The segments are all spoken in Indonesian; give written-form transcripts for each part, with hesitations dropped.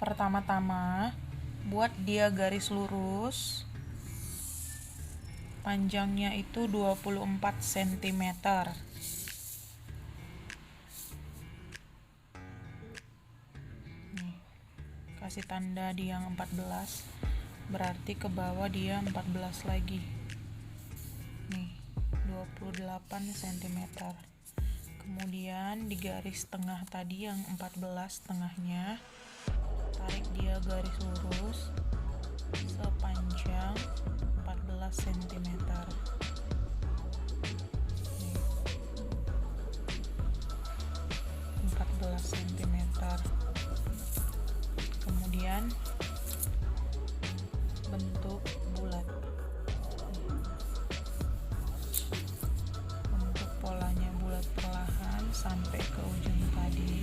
Pertama-tama buat dia garis lurus, panjangnya itu 24 cm. Nih, kasih tanda di yang 14, berarti ke bawah dia 14 lagi. Nih, 28 cm. Kemudian di garis tengah tadi yang 14 tengahnya, tarik dia garis lurus sepanjang 14 cm. Nih, 14 cm. Kemudian bentuk bulat. Bentuk polanya bulat perlahan sampai ke ujung tadi.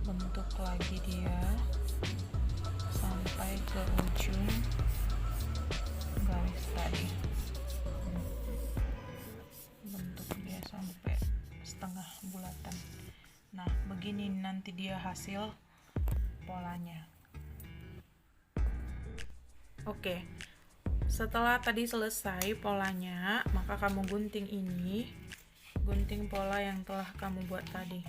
Bentuk lagi dia sampai ke ujung garis tadi. Bentuk dia sampai setengah bulatan. Nah, begini nanti dia hasil polanya. Oke, setelah tadi selesai polanya, maka kamu gunting ini, gunting pola yang telah kamu buat tadi.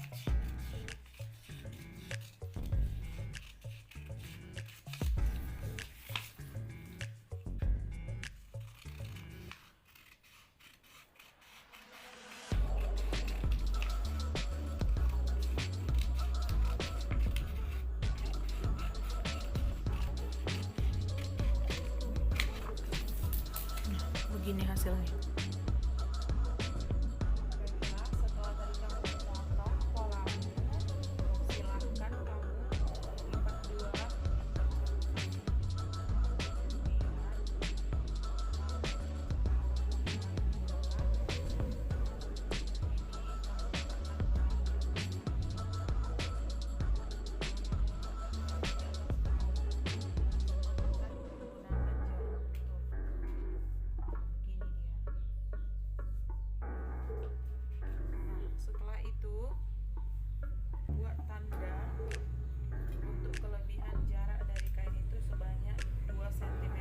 Begini hasilnya. Setelah tadi kamu potong polamu, silahkan kamu lipat dua. Setelah itu buat tanda untuk kelebihan jarak dari kain itu sebanyak 2 cm.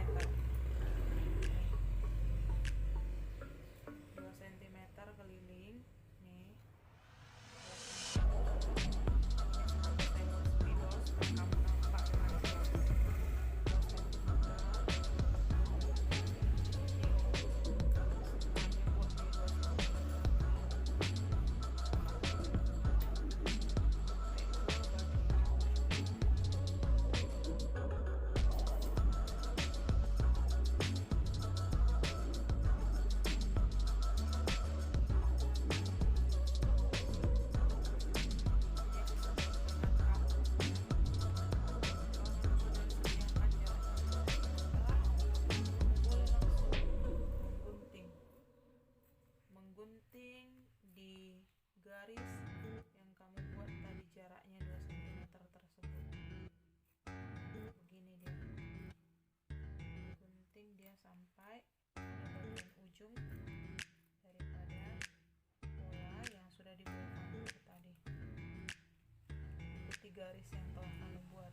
2 cm keliling nih. Kamu nampak dengan jelas. 3 garis yang telah kamu buat.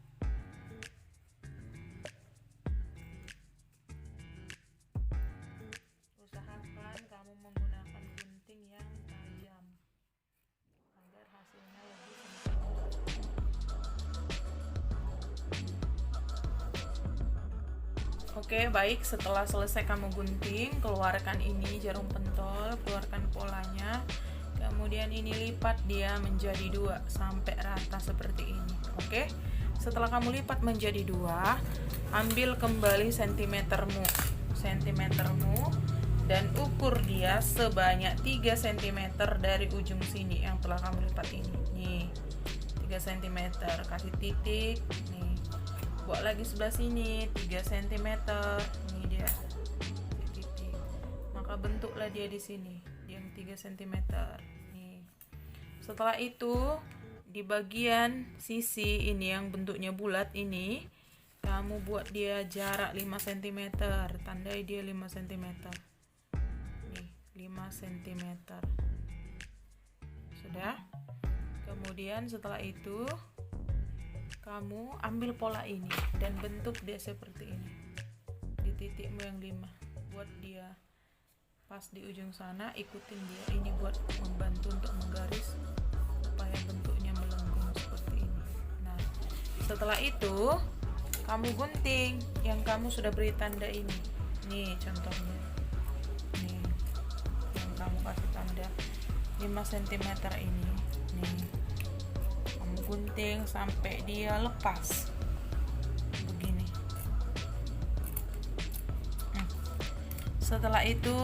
Usahakan kamu menggunakan gunting yang tajam agar hasilnya lebih sempurna. Oke, baik, setelah selesai kamu gunting, keluarkan ini jarum pentol, keluarkan polanya. Kemudian ini lipat dia menjadi 2 sampai rata seperti ini. Oke. Setelah kamu lipat menjadi 2, ambil kembali sentimetermu dan ukur dia sebanyak 3 cm dari ujung sini yang telah kamu lipat ini. Nih, 3 cm, kasih titik, nih. Buat lagi sebelah sini 3 cm. Nih dia. Titik. Maka bentuklah dia di sini, yang 3 cm. Nih. Setelah itu di bagian sisi ini yang bentuknya bulat ini, kamu buat dia jarak 5 cm, tandai dia 5 cm. Nih, 5 cm. Sudah? Kemudian setelah itu kamu ambil pola ini dan bentuk dia seperti ini di titikmu yang 5. Buat dia pas di ujung sana, ikutin dia ini buat membantu untuk menggaris supaya bentuknya melengkung seperti ini. Nah, setelah itu kamu gunting yang kamu sudah beri tanda ini. Nih contohnya, nih yang kamu kasih tanda 5 cm ini. Nih kamu gunting sampai dia lepas begini. Setelah itu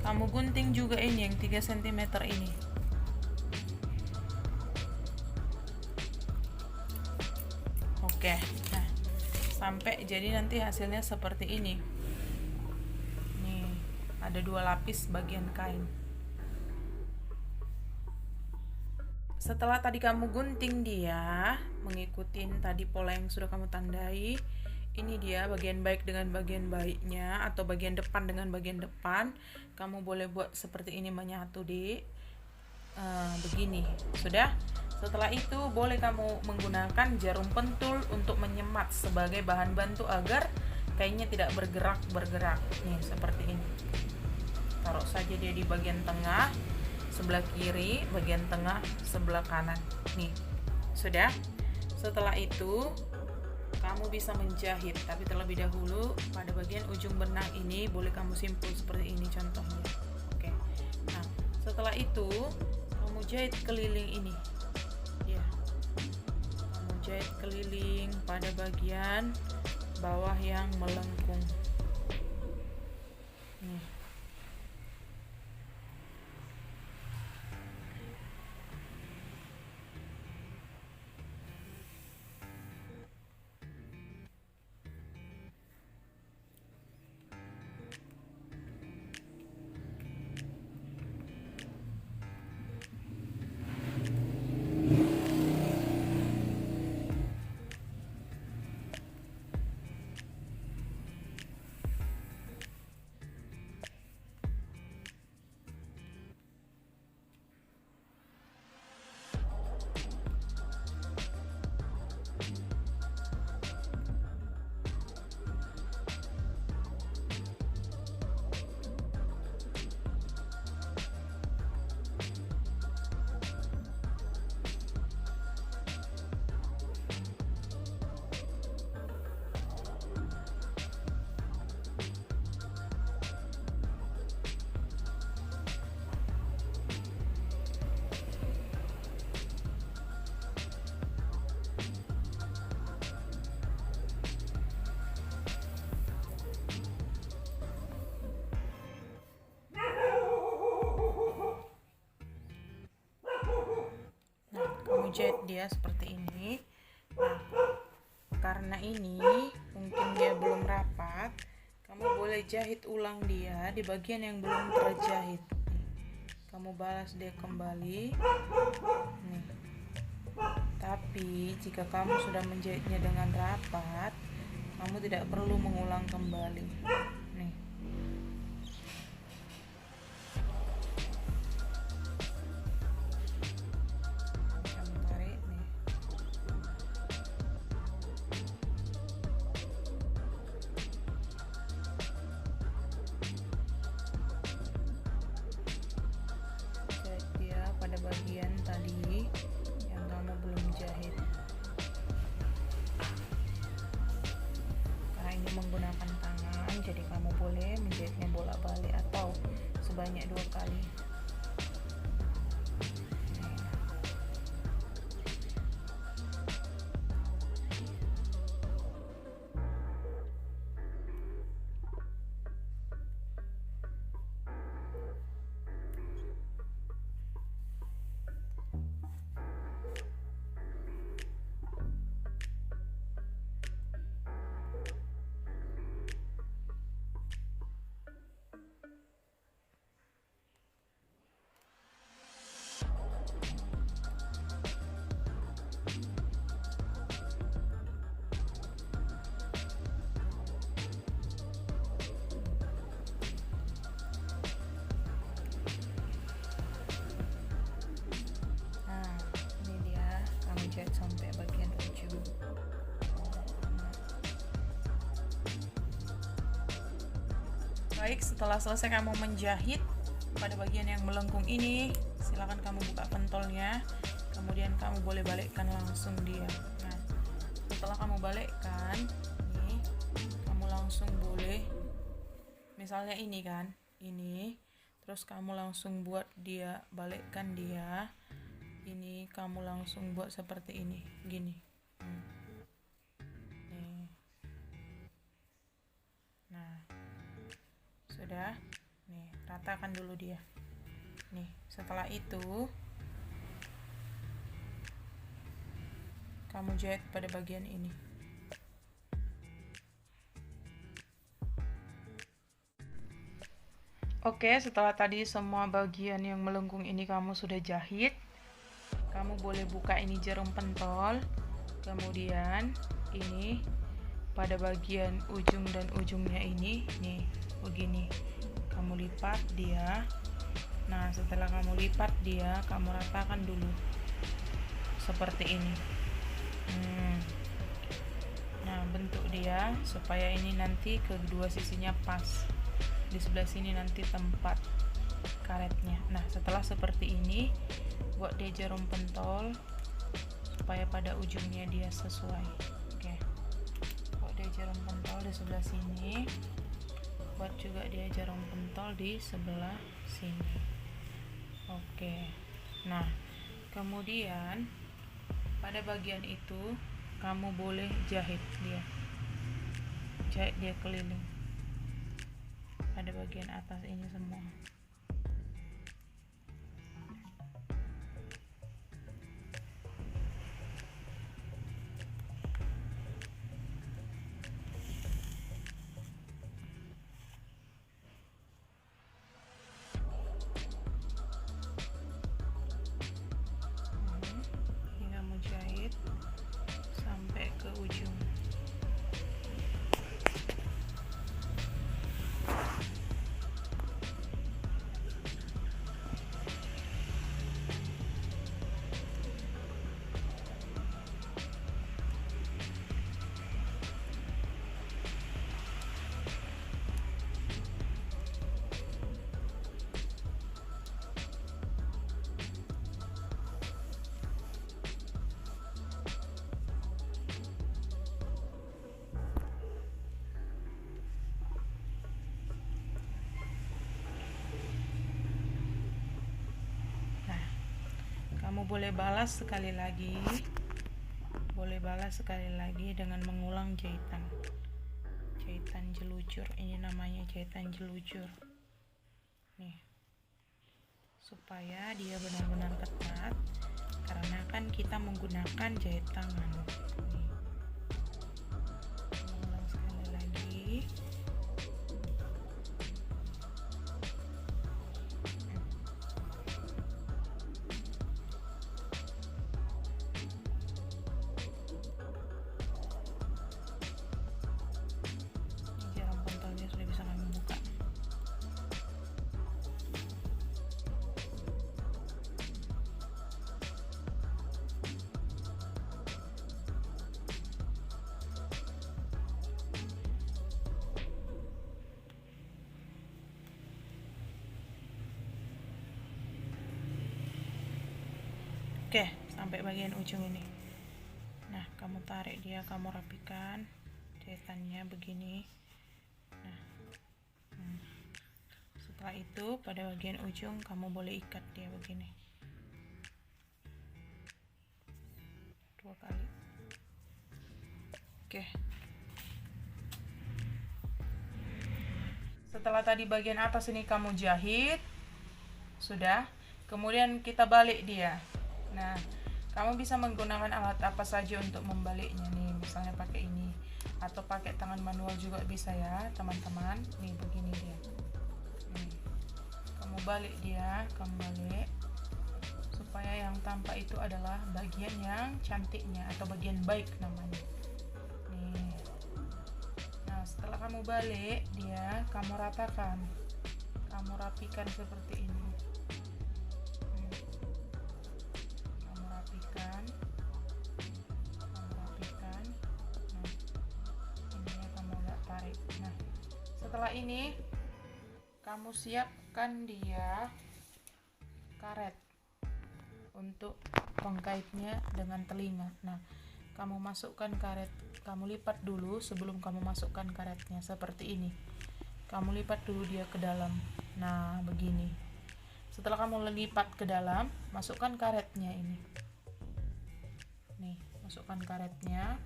kamu gunting juga ini yang 3 cm ini. Oke, nah sampai jadi nanti hasilnya seperti ini. Nih ada 2 lapis bagian kain. Setelah tadi kamu gunting dia mengikuti tadi pola yang sudah kamu tandai, ini dia bagian baik dengan bagian baiknya atau bagian depan dengan bagian depan. Kamu boleh buat seperti ini menyatu di begini. Sudah. Setelah itu boleh kamu menggunakan jarum pentul untuk menyemat sebagai bahan bantu agar kainnya tidak bergerak. Nih seperti ini. Taruh saja dia di bagian tengah sebelah kiri, bagian tengah sebelah kanan. Nih sudah. Setelah itu kamu bisa menjahit, tapi terlebih dahulu pada bagian ujung benang ini boleh kamu simpul seperti ini contohnya. Oke. Nah setelah itu kamu jahit keliling ini ya, kamu jahit keliling pada bagian bawah yang melengkung. Nih. Jahit dia seperti ini. Nah, karena ini mungkin dia belum rapat, kamu boleh jahit ulang dia di bagian yang belum terjahit. Kamu balas dia kembali. Nih. Tapi jika kamu sudah menjahitnya dengan rapat, kamu tidak perlu mengulang kembali. Nih. Bagian tadi yang kamu belum jahit, karena ini menggunakan tangan jadi kamu boleh menjahitnya bolak-balik atau sebanyak 2 kali. Jahit sampai bagian ujung. Baik, setelah selesai kamu menjahit pada bagian yang melengkung ini, silakan kamu buka pentolnya, kemudian kamu boleh balikkan langsung dia. Nah, setelah kamu balikkan nih, kamu langsung boleh, misalnya ini kan, ini terus kamu langsung buat dia, balikkan dia, ini kamu langsung buat seperti ini, gini. Nih. Nah, sudah. Nih, ratakan dulu dia. Nih, setelah itu kamu jahit pada bagian ini. Oke, setelah tadi semua bagian yang melengkung ini kamu sudah jahit, kamu boleh buka ini jarum pentol, kemudian ini pada bagian ujung dan ujungnya ini, nih begini, kamu lipat dia. Nah, setelah kamu lipat dia, kamu ratakan dulu seperti ini. Nah, bentuk dia supaya ini nanti kedua sisinya pas. Di sebelah sini nanti tempat karetnya. Nah, setelah seperti ini, buat dia jarum pentol supaya pada ujungnya dia sesuai. Oke, buat dia jarum pentol di sebelah sini, buat juga dia jarum pentol di sebelah sini. Oke, nah kemudian pada bagian itu kamu boleh jahit dia keliling pada bagian atas ini semua. Ini kamu jahit sampai ke ujung. Kamu boleh balas sekali lagi, dengan mengulang jahitan jelujur. Ini namanya jahitan jelujur nih, supaya dia benar-benar ketat, karena kan kita menggunakan jahit tangan nih. Mengulang sekali lagi. Oke, sampai bagian ujung ini. Nah, kamu tarik dia, kamu rapikan jahitannya begini. Nah, setelah itu pada bagian ujung kamu boleh ikat dia begini 2 kali. Oke. Setelah tadi bagian atas ini kamu jahit, sudah. Kemudian kita balik dia. Nah, kamu bisa menggunakan alat apa saja untuk membaliknya nih, misalnya pakai ini atau pakai tangan manual juga bisa ya teman-teman. Nih begini dia. Nih, kamu balik dia, kamu balik supaya yang tampak itu adalah bagian yang cantiknya atau bagian baik namanya. Nih. Nah, setelah kamu balik dia, kamu ratakan, kamu rapikan seperti ini. Nah, ininya kamu agak tarik. Nah, setelah ini kamu siapkan dia karet untuk pengkaitnya dengan telinga. Nah, kamu masukkan karet, kamu lipat dulu sebelum kamu masukkan karetnya seperti ini. Kamu lipat dulu dia ke dalam. Nah, begini. Setelah kamu lipat ke dalam, masukkan karetnya ini. Nih, masukkan karetnya.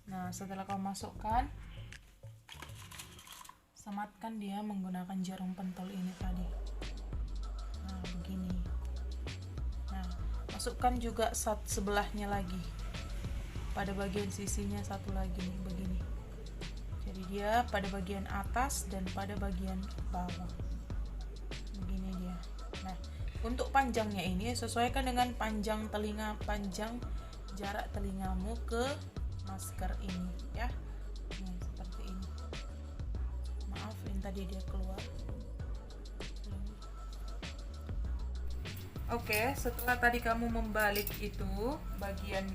Nah, setelah kamu masukkan, sematkan dia menggunakan jarum pentol ini tadi. Nah, begini. Nah, masukkan juga sebelahnya lagi. Pada bagian sisinya satu lagi nih, begini. Jadi dia pada bagian atas dan pada bagian bawah. Begini dia. Nah, untuk panjangnya ini sesuaikan dengan panjang telinga, panjang jarak telingamu ke masker ini ya. Nih, seperti ini. Maaf, ini tadi dia keluar. Oke, setelah tadi kamu membalik itu bagian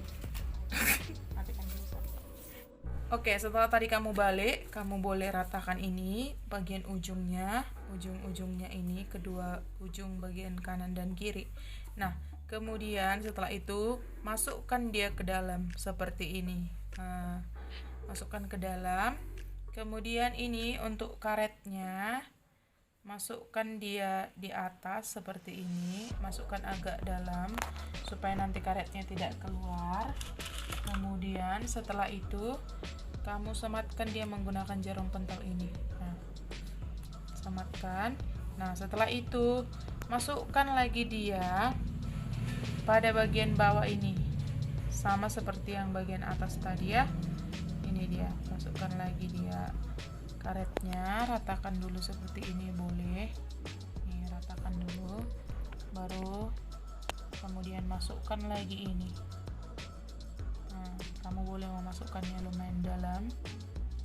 Oke, setelah tadi kamu balik, kamu boleh ratakan ini bagian ujungnya, ujung-ujungnya ini, kedua ujung bagian kanan dan kiri. Nah, kemudian setelah itu masukkan dia ke dalam seperti ini. Nah, masukkan ke dalam. Kemudian ini untuk karetnya, masukkan dia di atas seperti ini, masukkan agak dalam supaya nanti karetnya tidak keluar. Kemudian setelah itu kamu sematkan dia menggunakan jarum pentol ini. Nah, sematkan. Nah, setelah itu masukkan lagi dia pada bagian bawah ini, sama seperti yang bagian atas tadi ya. Ini dia, masukkan lagi dia karetnya, ratakan dulu seperti ini boleh. Nih, ratakan dulu, baru kemudian masukkan lagi ini. Nah, kamu boleh memasukkannya lumayan dalam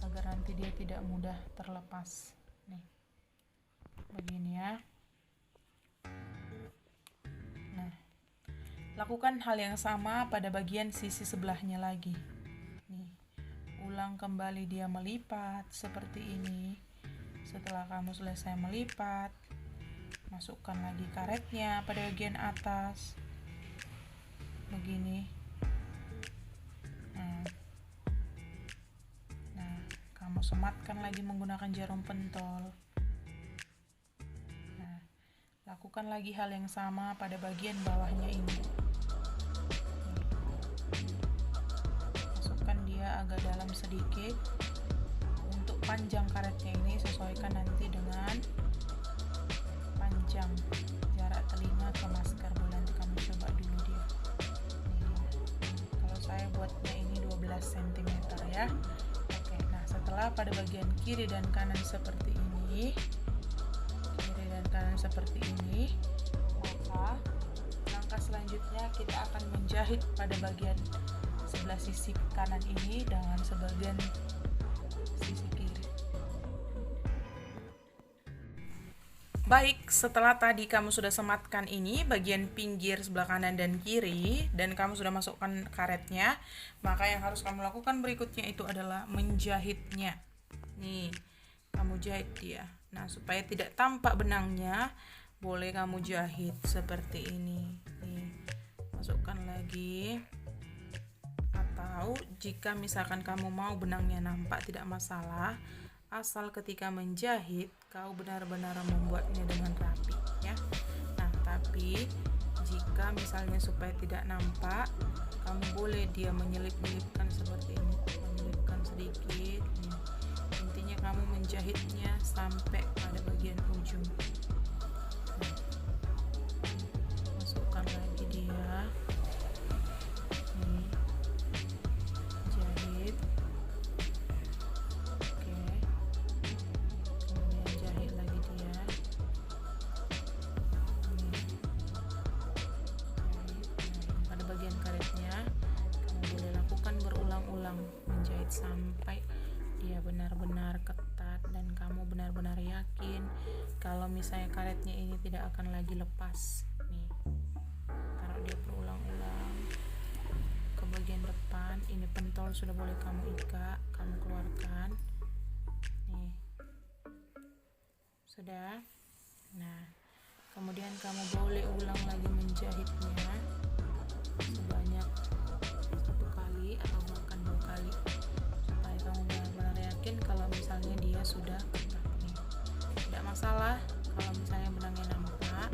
agar nanti dia tidak mudah terlepas. Nih, begini ya. Nah, lakukan hal yang sama pada bagian sisi sebelahnya lagi. Nih, ulang kembali dia melipat seperti ini. Setelah kamu selesai melipat, masukkan lagi karetnya pada bagian atas. Begini. Nah, kamu sematkan lagi menggunakan jarum pentol. Nah, lakukan lagi hal yang sama pada bagian bawahnya ini. Masukkan dia agak dalam sedikit. Untuk panjang karetnya ini sesuaikan nanti dengan panjang jarak telinga ke masker. Boleh nanti kamu coba dulu dia. Kalau saya buatnya ini 12 cm ya. Oke, nah setelah pada bagian kiri dan kanan seperti ini, maka langkah selanjutnya kita akan menjahit pada bagian sebelah sisi kanan ini dengan sebagian sisi kiri. Baik, setelah tadi kamu sudah sematkan ini bagian pinggir sebelah kanan dan kiri, dan kamu sudah masukkan karetnya, maka yang harus kamu lakukan berikutnya itu adalah menjahitnya. Nih, kamu jahit dia. Nah, supaya tidak tampak benangnya, boleh kamu jahit seperti ini. Nih, masukkan lagi. Atau jika misalkan kamu mau benangnya nampak, tidak masalah. Asal ketika menjahit kau benar-benar membuatnya dengan rapi ya. Nah, tapi jika misalnya supaya tidak nampak, kamu boleh dia menyelip-nyelipkan seperti ini, menyelipkan sedikit. Intinya kamu menjahitnya sampai pada bagian ujung. Masukkan lagi dia. Nih, jahit. Sampai dia benar-benar ketat dan kamu benar-benar yakin kalau misalnya karetnya ini tidak akan lagi lepas. Nih, taruh dia berulang-ulang ke bagian depan. Ini pentol sudah boleh kamu ikat, kamu keluarkan. Nih, Sudah. Nah, kemudian kamu boleh ulang lagi menjahitnya sebanyak 1 kali atau bahkan 2 kali, supaya kamu benar-benar yakin kalau misalnya dia sudah ketat nih. Tidak masalah kalau misalnya benangnya nampak,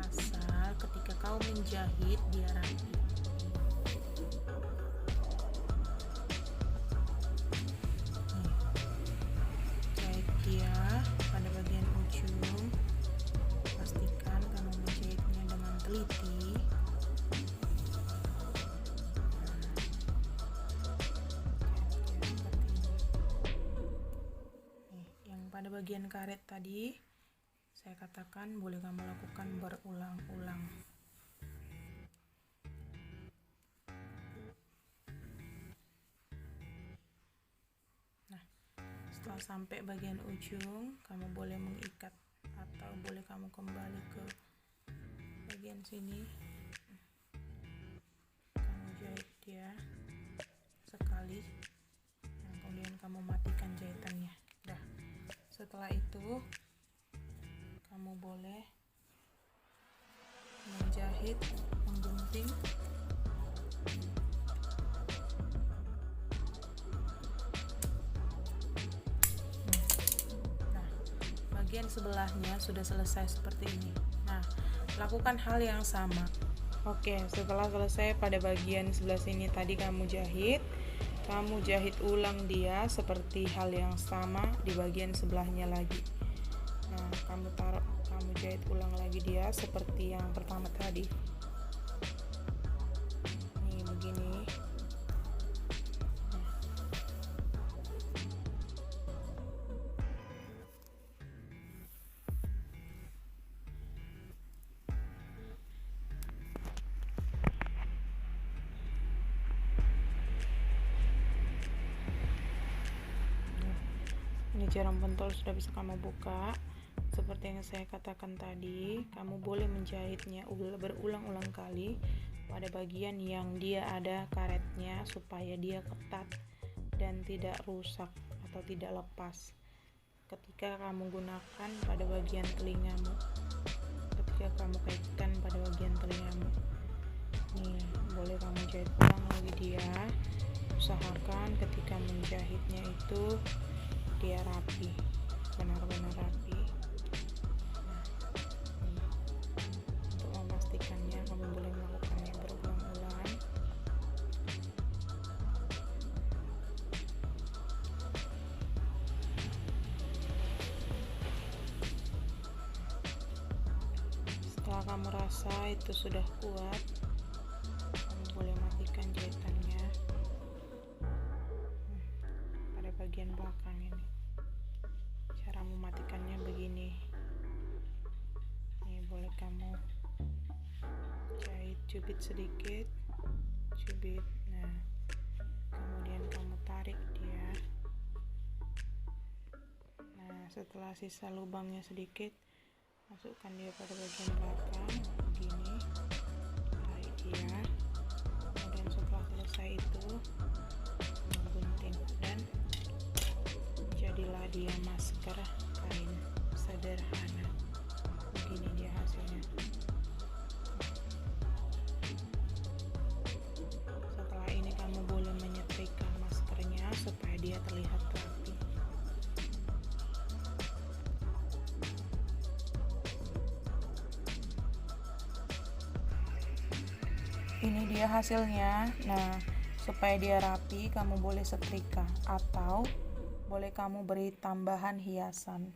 asal ketika kau menjahit dia rapi. Jahit dia pada bagian ujung. Pastikan kamu menjahitnya dengan teliti. Pada bagian karet tadi saya katakan boleh kamu lakukan berulang-ulang. Nah, setelah sampai bagian ujung, kamu boleh mengikat atau boleh kamu kembali ke bagian sini. Kamu jahit dia sekali, nah, kemudian kamu matikan jahitannya. Dah. Setelah itu kamu boleh menjahit, menggunting. Nah, bagian sebelahnya sudah selesai seperti ini. Nah, lakukan hal yang sama. Oke, setelah selesai pada bagian sebelah sini tadi kamu jahit ulang dia seperti hal yang sama di bagian sebelahnya lagi. Nah, kamu jahit ulang lagi dia seperti yang pertama tadi. Nih begini. Ini jarum pentol sudah bisa kamu buka. Seperti yang saya katakan tadi, kamu boleh menjahitnya berulang-ulang kali pada bagian yang dia ada karetnya supaya dia ketat dan tidak rusak atau tidak lepas ketika kamu gunakan pada bagian telingamu, ketika kamu kaitkan pada bagian telingamu. Nih, boleh kamu jahit ulang lagi dia. Usahakan ketika menjahitnya itu dia rapi, benar-benar rapi. Nah, untuk memastikannya kamu boleh melakukannya berulang-ulang. Setelah kamu rasa itu sudah kuat, kamu boleh matikan jahitannya pada bagian belakang ini. Cara mematikannya begini. Ini boleh kamu jahit, cubit sedikit, cubit. Nah, kemudian kamu tarik dia. Nah, setelah sisa lubangnya sedikit, masukkan dia pada bagian belakang begini, tarik dia. Kemudian setelah selesai itu menggunting dan jadilah dia masker kain sederhana. Begini dia hasilnya. Setelah ini kamu boleh menyetrika maskernya supaya dia terlihat rapi. Ini dia hasilnya. Nah, supaya dia rapi, kamu boleh setrika atau boleh kamu beri tambahan hiasan.